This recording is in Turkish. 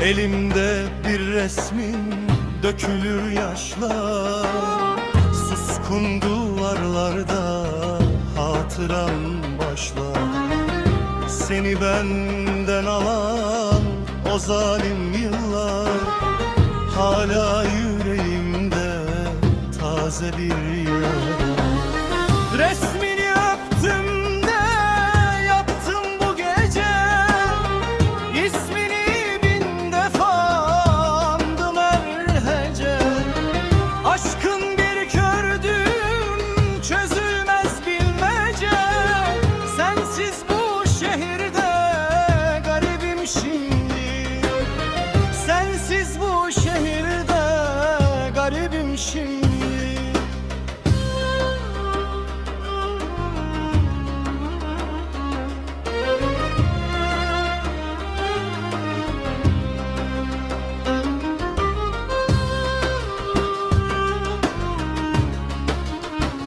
Elimde bir resmin dökülür yaşlar, suskun duvarlarda hatıran başlar. Seni benden alan o zalim yıllar hala yüreğimde taze bir yara. Resmi